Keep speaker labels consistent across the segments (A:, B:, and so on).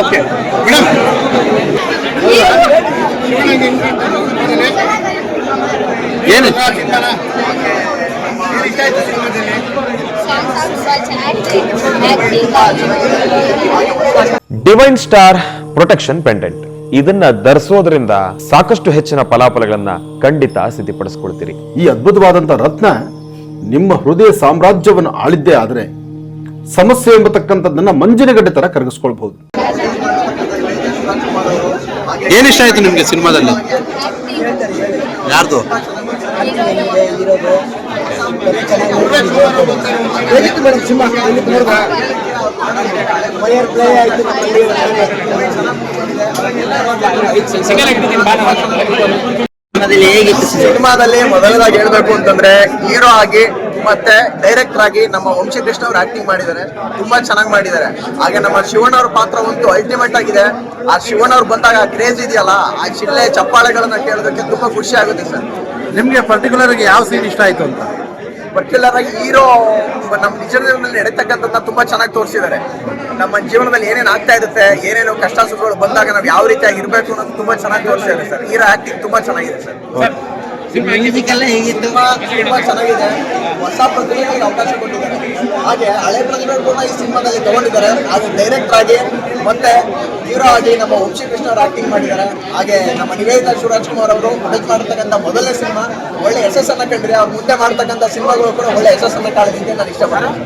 A: Okay ಏನು
B: divine star protection pendant ಇದನ್ನ ಧರಿಸೋದ್ರಿಂದ ಸಾಕಷ್ಟು ಹೆಚ್ಚಿನ ಫಲಾಫಲಗಳನ್ನ ಖಂಡಿತ ಸಿದ್ಧಪಡಿಸ್ಕೊಳ್ತೀರಿ.
C: ಈ ಅದ್ಭುತವಾದಂತಹ ರತ್ನ ನಿಮ್ಮ ಹೃದಯ ಸಾಮ್ರಾಜ್ಯವನ್ನು ಆಳಿದ್ದೇ ಆದ್ರೆ ಸಮಸ್ಯೆ ಎಂಬತಕ್ಕಂಥದ್ದನ್ನ ಮಂಜಿನಗಡ್ಡೆ ತರ ಕರಗಿಸ್ಕೊಳ್ಬಹುದು.
A: ಏನಿಷ್ಟ ಆಯ್ತು ನಿಮ್ಗೆ ಸಿನಿಮಾದಲ್ಲಿ? ಯಾರ್ದು?
D: ಸಿನಿಮಾದಲ್ಲಿ ಮೊದಲದಾಗಿ ಹೇಳ್ಬೇಕು ಅಂತಂದ್ರೆ ಹೀರೋ ಆಗಿ ಮತ್ತೆ ಡೈರೆಕ್ಟರ್ ಆಗಿ ನಮ್ಮ ವಂಶಕೃಷ್ಣ ಅವ್ರು ಆಕ್ಟಿಂಗ್ ಮಾಡಿದ್ದಾರೆ, ತುಂಬಾ ಚೆನ್ನಾಗಿ ಮಾಡಿದ್ದಾರೆ. ಹಾಗೆ ನಮ್ಮ ಶಿವಣ್ಣ ಅವ್ರ ಪಾತ್ರ ಒಂದು ಅಲ್ಟಿಮೇಟ್ ಆಗಿದೆ. ಆ ಶಿವಣ್ಣ ಅವ್ರು ಬಂದಾಗ ಕ್ರೇಜ್ ಇದೆಯಲ್ಲ, ಆ ಶಿಳ್ಳೆ ಚಪ್ಪಾಳೆಗಳನ್ನ ಕೇಳೋದಕ್ಕೆ ತುಂಬಾ ಖುಷಿ ಆಗುತ್ತೆ ಸರ್.
A: ನಿಮ್ಗೆ ಪರ್ಟಿಕ್ಯುಲರ್ ಆಗಿ ಯಾವ ಸೀನ್ ಇಷ್ಟ ಆಯ್ತು ಅಂತ?
D: ಪರ್ಟಿಕ್ಯುಲರ್ ಆಗಿ ಹೀರೋ ನಮ್ಮ ನಿಜ ಜೀವನದಲ್ಲಿ ನಡೀತಕ್ಕಂಥದ್ದನ್ನ ತುಂಬಾ ಚೆನ್ನಾಗಿ ತೋರಿಸಿದ್ದಾರೆ. ನಮ್ಮ ಜೀವನದಲ್ಲಿ ಏನೇನು ಆಗ್ತಾ ಇರುತ್ತೆ, ಏನೇನು ಕಷ್ಟ ಸುಖಗಳು ಬಂದಾಗ ನಾವು ಯಾವ ರೀತಿಯಾಗಿ ಇರಬೇಕು ಅನ್ನೋದು ತುಂಬಾ ಚೆನ್ನಾಗಿ ತೋರಿಸಿದ್ದಾರೆ ಸರ್. ಹೀರೋ ಆಕ್ಟಿಂಗ್ ತುಂಬಾ ಚೆನ್ನಾಗಿದೆ ಸರ್. ತುಂಬಾ ಚೆನ್ನಾಗಿದೆ. ಹೊಸ ಪ್ರತಿಭೆಗಳಿಗೆ ಅವಕಾಶ ಕೊಟ್ಟಿದ್ದಾರೆ. ಹಾಗೆ ಹಳೆ ಪ್ರತಿಭೆಗಳು ಕೂಡ ಈ ಸಿನಿಮಾದಲ್ಲಿ ತಗೊಂಡಿದ್ದಾರೆ. ಹಾಗೆ ಡೈರೆಕ್ಟರ್ ಆಗಿ ಮತ್ತೆ ಹೀರೋ ಆಗಿ ನಮ್ಮ ವಂಶಕೃಷ್ಣ ಅವರು ಆಕ್ಟಿಂಗ್ ಮಾಡಿದ್ದಾರೆ. ಹಾಗೆ ನಮ್ಮ ನಿವೇದಿತಾ ಶಿವರಾಜ್ಕುಮಾರ್ ಅವರು ಪ್ರೊಡಕ್ಟ್ ಮಾಡತಕ್ಕಂಥ ಮೊದಲನೇ ಸಿನಿಮಾ ಒಳ್ಳೆ ಯಶಸ್ಸನ್ನ ಕಂಡಿದೆ. ಅವ್ರು ಮುಂದೆ ಮಾಡ್ತಕ್ಕಂಥ ಸಿನಿಮಾಗಳು ಕೂಡ ಒಳ್ಳೆ ಯಶಸ್ಸನ್ನ ಕಾಣಲಿಕ್ಕೆ ನಾನು ಇಷ್ಟಪಡ್ತೀನಿ.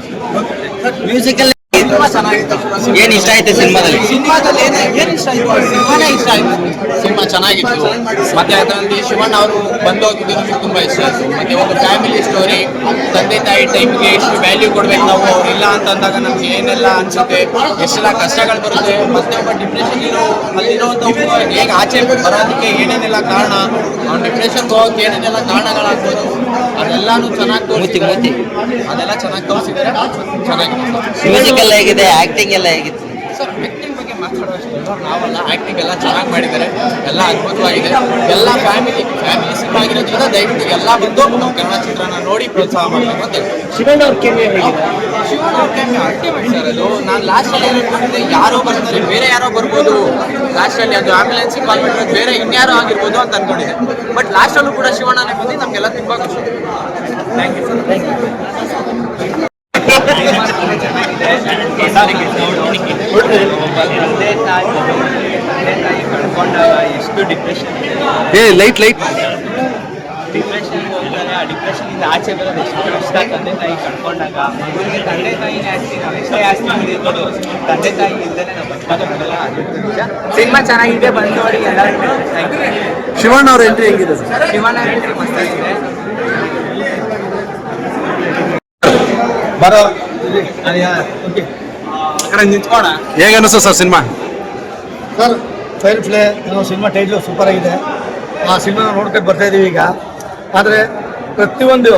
E: ಮ್ಯೂಸಿಕಲ್
D: ತುಂಬಾ ಚೆನ್ನಾಗಿತ್ತು.
E: ಏನ್ ಇಷ್ಟ ಆಯ್ತು ಸಿನಿಮಾದಲ್ಲಿ?
D: ಸಿನಿಮಾದಲ್ಲಿ ಏನ್ ಇಷ್ಟ ಆಯ್ತು? ಸಿನಿಮಾನೇ ಇಷ್ಟ ಆಯ್ತು.
F: ಸಿನಿಮಾ ಚೆನ್ನಾಗಿತ್ತು. ಮತ್ತೆ ಅದರಲ್ಲಿ ಶಿವಣ್ಣ ಅವರು ಬಂದೋಗಿದ್ದು ನಮಗೆ ತುಂಬಾ ಇಷ್ಟ ಆಯ್ತು. ಮತ್ತೆ ಒಂದು ಫ್ಯಾಮಿಲಿ ಸ್ಟೋರಿ, ತಂದೆ ತಾಯಿ ಟೈಮ್ಗೆ ಎಷ್ಟು ವ್ಯಾಲ್ಯೂ ಕೊಡ್ಬೇಕು ನಾವು, ಅವ್ರು ಇಲ್ಲ ಅಂತಂದಾಗ ನಮ್ಗೆ ಏನೆಲ್ಲ ಅನ್ಸುತ್ತೆ, ಎಷ್ಟೆಲ್ಲ ಕಷ್ಟಗಳು ಬರುತ್ತೆ, ಮತ್ತೆ ಒಬ್ಬ ಡಿಪ್ರೆಷನ್ ಅಲ್ಲಿರೋಂಥವ್ರು ಹೇಗೆ ಆಚೆ ಬರೋದಕ್ಕೆ ಏನೇನೆಲ್ಲ ಕಾರಣ, ಅವ್ನು ಡಿಪ್ರೆಷನ್ಗೆ ಹೋಗೋಕೆ ಏನೇನೆಲ್ಲ ಕಾರಣಗಳಾಗ್ಬೋದು, ಅದೆಲ್ಲಾನು ಚೆನ್ನಾಗಿ ತೋರಿಸಿದ್ದಾರೆ. ಅದೆಲ್ಲ ಚೆನ್ನಾಗಿ ತೋರಿಸಿದ್ದಾರೆ. ಚೆನ್ನಾಗಿದೆ.
E: ಮ್ಯೂಸಿಕಲ್ ಹೇಗಿದೆ, ಆಕ್ಟಿಂಗ್ ಎಲ್ಲ ಹೇಗಿತ್ತು?
F: ಸರ್ ಆ್ಯಕ್ಟಿಂಗ್ ಬಗ್ಗೆ ಮಾತಾಡೋಷ್ಟು ನಾವಲ್ಲ, ಆ್ಯಕ್ಟಿಂಗ್ ಎಲ್ಲ ಚೆನ್ನಾಗಿ ಮಾಡಿದ್ದಾರೆ, ಎಲ್ಲ ಅದ್ಭುತವಾಗಿದೆ. ಎಲ್ಲ ಫ್ಯಾಮಿಲಿ ಸಿನಿಮಾ ಆಗಿರೋದ್ರಿಂದ ದಯವಿಟ್ಟು ಎಲ್ಲ ಬಂದು ನಮ್ಮ ಕನ್ನಡ ಚಿತ್ರನ ನೋಡಿ ಪ್ರೋತ್ಸಾಹ ಮಾಡಬೇಕು ಅಂತ ಹೇಳ್ತೀನಿ.
E: ಶಿವಣ್ಣ ಅವ್ರ ಕೆಮ್ಮೆ
F: ಶಿವಣ್ಣ ಅವ್ರ ಕೆಮ್ಮೆ ಅಲ್ಟಿಮೇಟ್ ಸರ್. ಅದು ನಾನು ಲಾಸ್ಟಲ್ಲಿ ಏನಿದೆ, ಯಾರೋ ಬರ್ತಾರೆ, ಬೇರೆ ಯಾರೋ ಬರ್ಬೋದು, ಲಾಸ್ಟಲ್ಲಿ ಅದು ಆಂಬ್ಯುಲೆನ್ಸಿಗೆ ಕಾಲ್ ಮಾಡಿರೋದು ಬೇರೆ ಇನ್ಯಾರೋ ಆಗಿರ್ಬೋದು ಅಂತ ಅಂದ್ಕೊಂಡಿದೆ. ಬಟ್ ಲಾಸ್ಟಲ್ಲೂ ಕೂಡ ಶಿವಣ್ಣನೇ ಬಂದು ನಮಗೆಲ್ಲ ತುಂಬ ಖುಷಿ. Thank you sir. Thank you.
G: ಕಳ್ಕೊಂಡಾಗ ಎಷ್ಟು ಡಿಪ್ರೆಷನ್
A: ಲೈಟ್
G: ಡಿಪ್ರೆಷನ್ ಹೋಗ್ತಾರೆ. ಆ ಡಿಪ್ರೆಷನ್ ಇಂದ ಆಚೆ ಬರೋದು ಎಷ್ಟು ಕಷ್ಟ. ತಂದೆ ತಾಯಿ ಕಳ್ಕೊಂಡಾಗ ಮಗುವಿಗೆ ತಂದೆ ತಾಯಿನೇ ಆಸ್ತಿ, ನಾವು ಎಷ್ಟೇ ಆಸ್ತಿ ಮಾಡಿರ್ಬೋದು, ತಂದೆ ತಾಯಿ ಇಲ್ಲದೇ ನಾವು ಬದುಕಾಗಲ್ಲ. ಸಿನಿಮಾ ಚೆನ್ನಾಗಿದೆ, ಬಂದು ನೋಡಿ ಎಲ್ಲರಿಗೂ. Thank you.
A: ಶಿವಣ್ಣ ಅವ್ರ ಎಂಟ್ರಿ ಹೆಂಗಿದೆ?
G: ಶಿವಣ್ಣ ಎಂಟ್ರಿ ಮಸ್ತಾಗಿದೆ.
A: ಬರೋ
G: ನಿಂತ್ಕೋಣ.
A: ಹೇಗೆ ಅನಿಸ್ತು sir cinema?
H: Sir fire play cinema title super ಆಗಿದೆ. ಆ ಸಿನಿಮಾ ನೋಡ್ಕೊಂಡು ಬರ್ತಾ ಇದೀವಿ ಈಗ. ಆದರೆ ಪ್ರತಿಯೊಂದು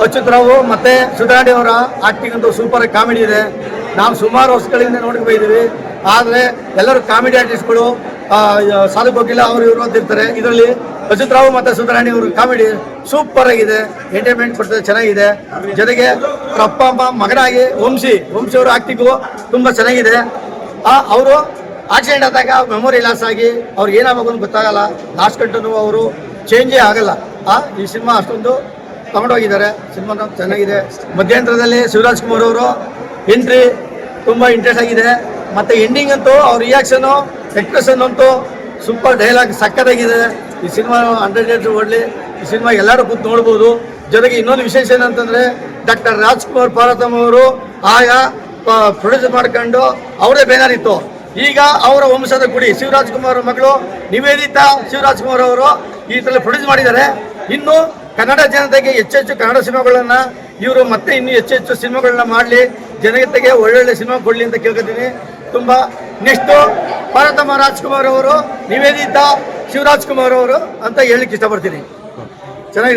H: ಅಚ್ಯುತ್ ರಾವ್ ಮತ್ತು ಸುಧಾರಣೆ ಅವರ ಆ್ಯಕ್ಟಿಂಗ್ ಅಂತೂ ಸೂಪರಾಗಿ ಕಾಮಿಡಿ ಇದೆ. ನಾವು ಸುಮಾರು ವರ್ಷಗಳಿಂದ ನೋಡ್ಕೊಂಡು ಇದ್ದೀವಿ. ಆದರೆ ಎಲ್ಲರೂ ಕಾಮಿಡಿ ಆರ್ಟಿಸ್ಟ್ಗಳು ಸಾಲಕ್ಕೆ ಹೋಗಿಲ್ಲ, ಅವರು ಇವರು ಅಂತಿರ್ತಾರೆ. ಇದರಲ್ಲಿ ಅಚ್ಯುತ್ ರಾವ್ ಮತ್ತು ಸುಧಾರಾಣಿ ಅವರು ಕಾಮಿಡಿ ಸೂಪರ್ ಆಗಿದೆ, ಎಂಟರ್ಟೈನ್ಮೆಂಟ್ ಕೊಡ್ತಾರೆ, ಚೆನ್ನಾಗಿದೆ. ಜೊತೆಗೆ ಅವ್ರ ಅಪ್ಪ ಅಮ್ಮ ಮಗನಾಗಿ ವಂಶಿ ಅವರು ಆ್ಯಕ್ಟಿಂಗು ತುಂಬ ಚೆನ್ನಾಗಿದೆ. ಅವರು ಆಕ್ಸಿಡೆಂಟ್ ಆದಾಗ ಮೆಮೊರಿ ಲಾಸ್ ಆಗಿ ಅವ್ರಿಗೆ ಏನಾಗಬೇಕು ಅಂತ ಗೊತ್ತಾಗಲ್ಲ. ಲಾಸ್ಟ್ ಗಂಟು ಅವರು ಚೇಂಜೇ ಆಗಲ್ಲ. ಈ ಸಿನಿಮಾ ಅಷ್ಟೊಂದು ತಗೊಂಡೋಗಿದ್ದಾರೆ. ಸಿನಿಮಾ ಚೆನ್ನಾಗಿದೆ. ಮಧ್ಯಂತರದಲ್ಲಿ ಶಿವರಾಜ್ಕುಮಾರ್ ಅವರು ಎಂಟ್ರಿ ತುಂಬ ಇಂಟ್ರೆಸ್ಟ್ ಆಗಿದೆ. ಮತ್ತು ಎಂಡಿಂಗ್ ಅಂತೂ ಅವ್ರ ರಿಯಾಕ್ಷನು, ಎಕ್ಸ್ಪ್ರೆಷನ್ ಅಂತೂ ಸೂಪರ್, ಡೈಲಾಗ್ ಸಕ್ಕತ್ತಾಗಿದೆ. ಈ ಸಿನಿಮಾ 100 ಓಡಲಿ. ಈ ಸಿನಿಮಾ ಎಲ್ಲರೂ ಕೂತು ನೋಡ್ಬೋದು. ಜೊತೆಗೆ ಇನ್ನೊಂದು ವಿಶೇಷ ಏನಂತಂದರೆ ಡಾಕ್ಟರ್ ರಾಜ್ಕುಮಾರ್ ಪಾರ್ವತಮ್ಮ ಅವರು ಆಗ ಪ್ರೊಡ್ಯೂಸ್ ಮಾಡ್ಕೊಂಡು ಅವರೇ ಬೇನಾರಿತ್ತು. ಈಗ ಅವರ ವಂಶದ ಕುಡಿ ಶಿವರಾಜ್ಕುಮಾರ್ ಮಗಳು ನಿವೇದಿತಾ ಶಿವರಾಜ್ಕುಮಾರ್ ಅವರು ಈ ಥರ ಪ್ರೊಡ್ಯೂಸ್ ಮಾಡಿದ್ದಾರೆ. ಇನ್ನು ಕನ್ನಡ ಜನತೆಗೆ ಹೆಚ್ಚೆಚ್ಚು ಕನ್ನಡ ಸಿನಿಮಾಗಳನ್ನು ಇವರು ಮತ್ತೆ ಇನ್ನೂ ಹೆಚ್ಚೆಚ್ಚು ಸಿನಿಮಾಗಳನ್ನ ಮಾಡಲಿ, ಜನತೆಗೆ ಒಳ್ಳೊಳ್ಳೆ ಸಿನಿಮಾ ಕೊಡಲಿ ಅಂತ ಕೇಳ್ಕೊತೀನಿ. ತುಂಬ ನೆಕ್ಸ್ಟು ಪಾರ್ವತಮ್ಮ ರಾಜ್ಕುಮಾರ್ ಅವರು, ನಿವೇದಿತಾ ಶಿವರಾಜ್ಕುಮಾರ್ ಅವರು ಅಂತ ಹೇಳಲಿಕ್ಕೆ ಇಷ್ಟಪಡ್ತೀನಿ. ಚೆನ್ನಾಗಿದೆ.